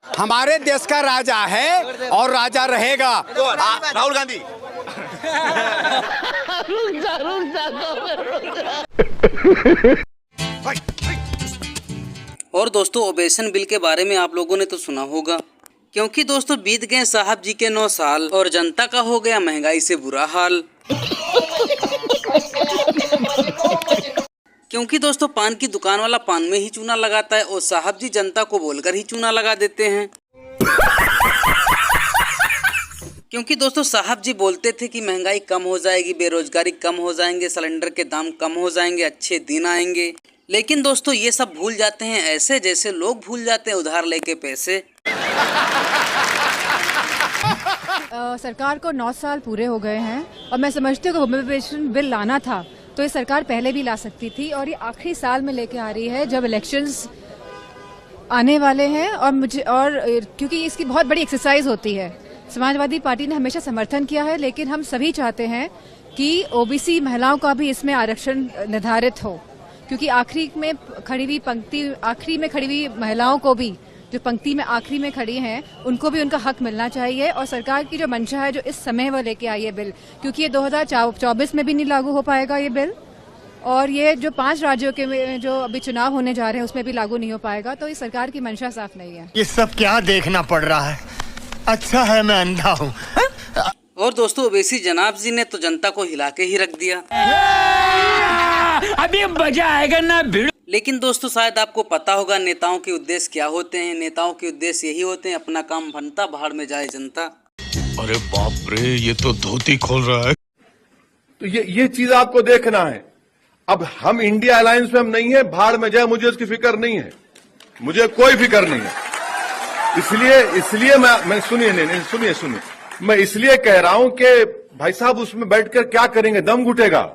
हमारे देश का राजा है और राजा रहेगा राहुल गांधी। और दोस्तों, ओबेसन बिल के बारे में आप लोगों ने तो सुना होगा, क्योंकि दोस्तों बीत गए साहब जी के 9 साल और जनता का हो गया महंगाई से बुरा हाल। क्योंकि दोस्तों पान की दुकान वाला पान में ही चूना लगाता है और साहब जी जनता को बोलकर ही चूना लगा देते हैं। क्योंकि दोस्तों साहब जी बोलते थे कि महंगाई कम हो जाएगी, बेरोजगारी कम हो जाएंगे, सिलेंडर के दाम कम हो जाएंगे, अच्छे दिन आएंगे। लेकिन दोस्तों ये सब भूल जाते हैं ऐसे जैसे लोग भूल जाते हैं उधार लेके पैसे। सरकार को 9 साल पूरे हो गए हैं और मैं समझती हूँ कि ओबेसन बिल लाना था तो ये सरकार पहले भी ला सकती थी और ये आखिरी साल में लेके आ रही है जब इलेक्शंस आने वाले हैं और क्योंकि इसकी बहुत बड़ी एक्सरसाइज होती है। समाजवादी पार्टी ने हमेशा समर्थन किया है, लेकिन हम सभी चाहते हैं कि ओबीसी महिलाओं का भी इसमें आरक्षण निर्धारित हो, क्योंकि आखिरी में खड़ी हुई महिलाओं को भी, जो पंक्ति में आखिरी में खड़ी हैं, उनको भी उनका हक मिलना चाहिए। और सरकार की जो मंशा है, जो इस समय वो लेके आई है बिल, क्योंकि ये 2024 में भी नहीं लागू हो पाएगा ये बिल, और ये जो 5 राज्यों के जो अभी चुनाव होने जा रहे हैं उसमें भी लागू नहीं हो पाएगा। तो ये सरकार की मंशा साफ नहीं है। ये सब क्या देखना पड़ रहा है? अच्छा है मैं अंधा हूँ। और दोस्तों ओवैसी जनाब जी ने तो जनता को हिला के ही रख दिया। अभी मजा आएगा ना भिड़। लेकिन दोस्तों शायद आपको पता होगा नेताओं के उद्देश्य क्या होते हैं। नेताओं के उद्देश्य यही होते हैं, अपना काम बनता भाड़ में जाए जनता। अरे बाप रे, ये तो धोती खोल रहा है। तो ये चीज आपको देखना है। अब हम इंडिया अलायंस में हम नहीं है, भाड़ में जाए मुझे उसकी फिक्र नहीं है, मुझे कोई फिक्र नहीं है। इसलिए मैं सुनिए मैं इसलिए कह रहा हूं कि भाई साहब उसमें बैठकर क्या करेंगे, दम घुटेगा।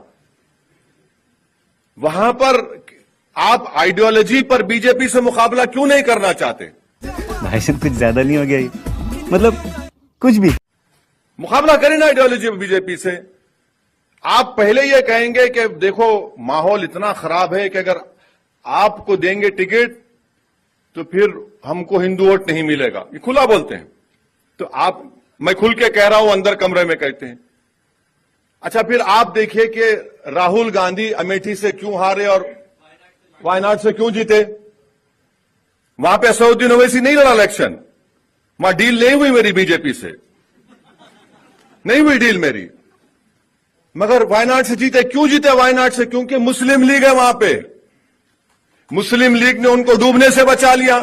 वहां पर आप आइडियोलॉजी पर बीजेपी से मुकाबला क्यों नहीं करना चाहते? भाई साहब कुछ ज्यादा नहीं हो गया ये? मतलब कुछ भी मुकाबला करें ना आइडियोलॉजी पर बीजेपी से। आप पहले ये कहेंगे कि देखो माहौल इतना खराब है कि अगर आपको देंगे टिकट तो फिर हमको हिंदू वोट नहीं मिलेगा, ये खुला बोलते हैं। तो मैं खुल के कह रहा हूं, अंदर कमरे में कहते हैं। अच्छा, फिर आप देखिए कि राहुल गांधी अमेठी से क्यों हारे और वायनाड से क्यों जीते। वहां पे असदुद्दीन ओवैसी नहीं लड़ा इलेक्शन, वहां डील नहीं हुई मेरी बीजेपी से, नहीं हुई डील मेरी, मगर वायनाड से जीते। क्यों जीते वायनाड से? क्योंकि मुस्लिम लीग है वहां पे, मुस्लिम लीग ने उनको डूबने से बचा लिया।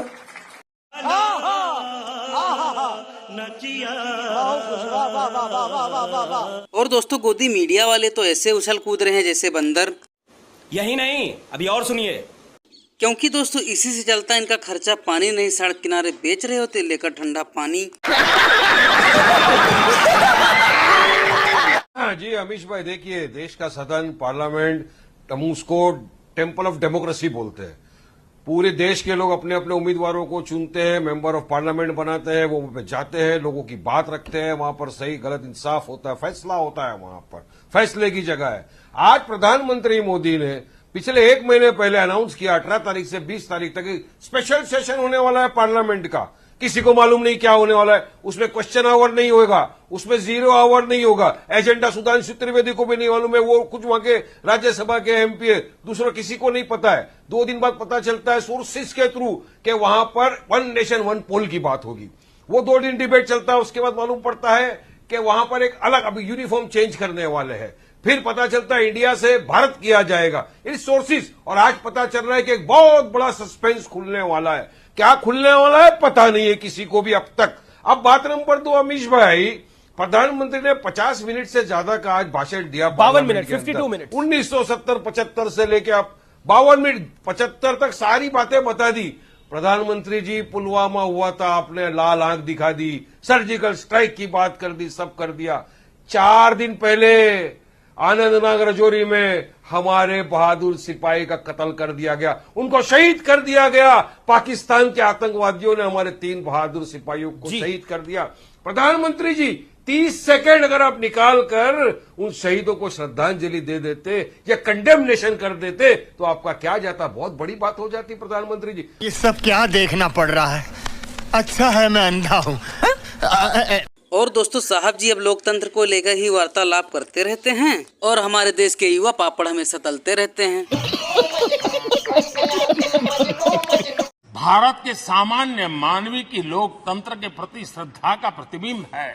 और दोस्तों गोदी मीडिया वाले तो ऐसे उछल कूद रहे हैं जैसे बंदर। यही नहीं, अभी और सुनिए। क्योंकि दोस्तों इसी से चलता इनका खर्चा पानी नहीं, सड़क किनारे बेच रहे होते लेकर ठंडा पानी। हाँ जी अमीश भाई, देखिए देश का सदन पार्लियामेंट, हम उसको टेम्पल ऑफ डेमोक्रेसी बोलते हैं। पूरे देश के लोग अपने अपने उम्मीदवारों को चुनते हैं, मेंबर ऑफ पार्लियामेंट बनाते हैं, वो जाते हैं, लोगों की बात रखते हैं, वहां पर सही गलत इंसाफ होता है, फैसला होता है, वहां पर फैसले की जगह है। आज प्रधानमंत्री मोदी ने पिछले 1 महीने पहले अनाउंस किया 18 तारीख से 20 तारीख तक स्पेशल सेशन होने वाला है पार्लियामेंट का। किसी को मालूम नहीं क्या होने वाला है, उसमें क्वेश्चन आवर नहीं होगा, उसमें 0 आवर नहीं होगा, एजेंडा सुधांशु त्रिवेदी को भी नहीं मालूम है, वो कुछ वहां के राज्यसभा के एमपी है, दूसरों किसी को नहीं पता है। 2 दिन बाद पता चलता है सोर्सेस के थ्रू कि वहां पर 1 नेशन 1 पोल की बात होगी। वो 2 दिन डिबेट चलता है, उसके बाद मालूम पड़ता है कि वहां पर एक अलग अभी यूनिफॉर्म चेंज करने वाले हैं, फिर पता चलता है इंडिया से भारत किया जाएगा, इस सोर्सेस। और आज पता चल रहा है कि एक बहुत बड़ा सस्पेंस खुलने वाला है। क्या खुलने वाला है पता नहीं है किसी को भी अब तक। अब बात नंबर 2 अमीश भाई, प्रधानमंत्री ने 50 मिनट से ज्यादा का आज भाषण दिया। 52 मिनट, 52 मिनट, 1970-75 से लेके आप 52 मिनट 75 तक सारी बातें बता दी। प्रधानमंत्री जी, पुलवामा हुआ था, आपने लाल आंख दिखा दी, सर्जिकल स्ट्राइक की बात कर दी, सब कर दिया। 4 दिन पहले आनंदनाग रजौरी में हमारे बहादुर सिपाही का कत्ल कर दिया गया, उनको शहीद कर दिया गया। पाकिस्तान के आतंकवादियों ने हमारे 3 बहादुर सिपाहियों को शहीद कर दिया। प्रधानमंत्री जी 30 सेकंड अगर आप निकाल कर उन शहीदों को श्रद्धांजलि दे देते या कंडेमनेशन कर देते तो आपका क्या जाता, बहुत बड़ी बात हो जाती। प्रधानमंत्री जी, ये सब क्या देखना पड़ रहा है? अच्छा है मैं अंधा हूँ। और दोस्तों साहब जी अब लोकतंत्र को लेकर ही वार्तालाप करते रहते हैं और हमारे देश के युवा पापड़ हमेशा तलते रहते हैं। भारत के सामान्य मानवी की लोकतंत्र के प्रति श्रद्धा का प्रतिबिंब है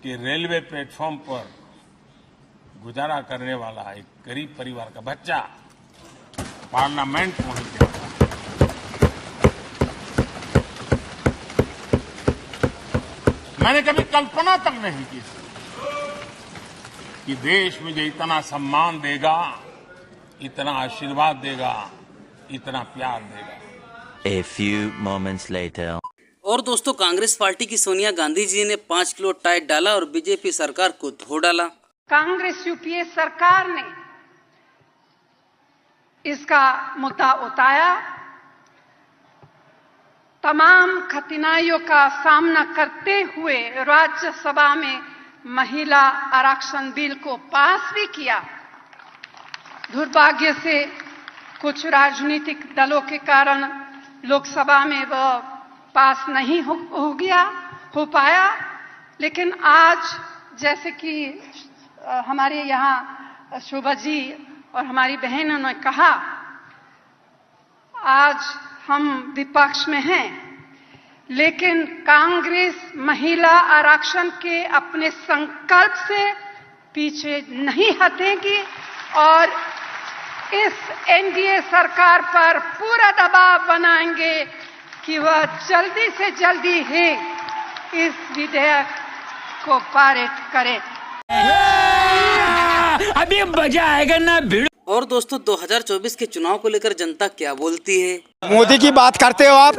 कि रेलवे प्लेटफॉर्म पर गुजारा करने वाला एक गरीब परिवार का बच्चा पार्लियामेंट पहुंच गया। मैंने कभी कल्पना तक नहीं की कि देश मुझे इतना सम्मान देगा, इतना आशीर्वाद देगा, इतना प्यार देगा। A few moments later. और दोस्तों कांग्रेस पार्टी की सोनिया गांधी जी ने 5 किलो टाइट डाला और बीजेपी सरकार को धो डाला। कांग्रेस यूपीए सरकार ने इसका मुद्दा उठाया, तमाम कठिनाइयों का सामना करते हुए राज्यसभा में महिला आरक्षण बिल को पास भी किया। दुर्भाग्य से कुछ राजनीतिक दलों के कारण लोकसभा में वह पास नहीं हो पाया, लेकिन आज जैसे कि हमारे यहाँ शोभा जी और हमारी बहनों ने कहा, आज हम विपक्ष में हैं, लेकिन कांग्रेस महिला आरक्षण के अपने संकल्प से पीछे नहीं हटेगी और इस एनडीए सरकार पर पूरा दबाव बनाएंगे कि वह जल्दी से जल्दी ही इस विधेयक को पारित करे। अभी मजा आएगा ना भिड़ो। और दोस्तों 2024 के चुनाव को लेकर जनता क्या बोलती है? मोदी की बात करते हो आप?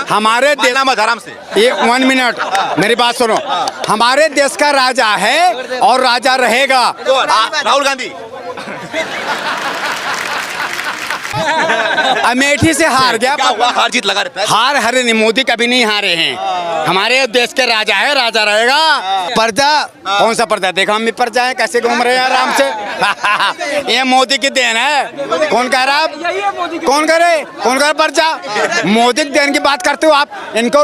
हमारे देश आराम से ये 1 मिनट मेरी बात सुनो। हमारे देश का राजा है और राजा रहेगा। राहुल गांधी अमेठी से हार गया। हार जीत लगा रहता है। हारे नहीं, मोदी कभी नहीं हारे हैं। हमारे देश के राजा है, राजा रहेगा। प्रजा कौन सा प्रजा? देखा हम भी प्रजा है, कैसे घूम रहे हैं आराम से। ये मोदी की देन है। कौन कह रहा है? कौन करे प्रजा? मोदी की देन की बात करते हो आप। इनको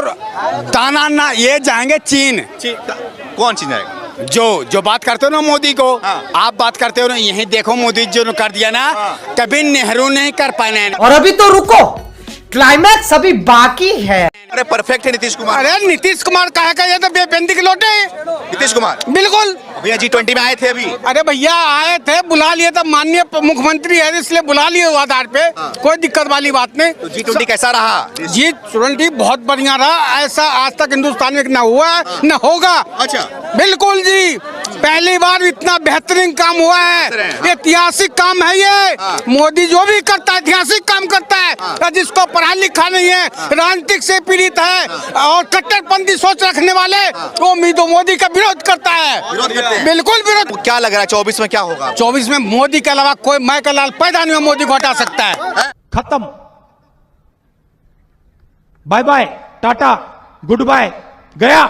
ताना ना, ये जाएंगे चीन। कौन चीन जाएगा? जो बात करते हो ना मोदी को, आप बात करते हो ना, यही देखो मोदी जो कर दिया ना, कभी नेहरू नहीं कर पाए। और अभी तो रुको, क्लाइमैक्स अभी बाकी है। अरे परफेक्ट है नीतीश कुमार। अरे नीतीश कुमार कहा का, ये तो बेबंदी के लोटे। नीतीश कुमार बिल्कुल भैया G20 में आए थे अभी। अरे भैया आए थे, बुला लिए था, माननीय मुख्यमंत्री है इसलिए बुला लिए आधार पे, कोई दिक्कत वाली बात नहीं। तो G20 कैसा रहा? G20 बहुत बढ़िया रहा। ऐसा आज तक हिंदुस्तान में न हुआ न होगा। अच्छा बिल्कुल जी, पहली बार इतना बेहतरीन काम हुआ है। ऐतिहासिक काम है ये। मोदी जो भी करता है ऐतिहासिक काम करता है। जिसको पढ़ा लिखा नहीं है, राजनीतिक से पीड़ित है और कट्टरपंथी सोच रखने वाले, वो मोदी का विरोध करता है। बिल्कुल विरोध। क्या लग रहा है 24 में क्या होगा? 24 में मोदी के अलावा कोई मैं का लाल पैदा नहीं, मोदी को हटा सकता है। खत्म, bye bye, ta ta, goodbye, गया।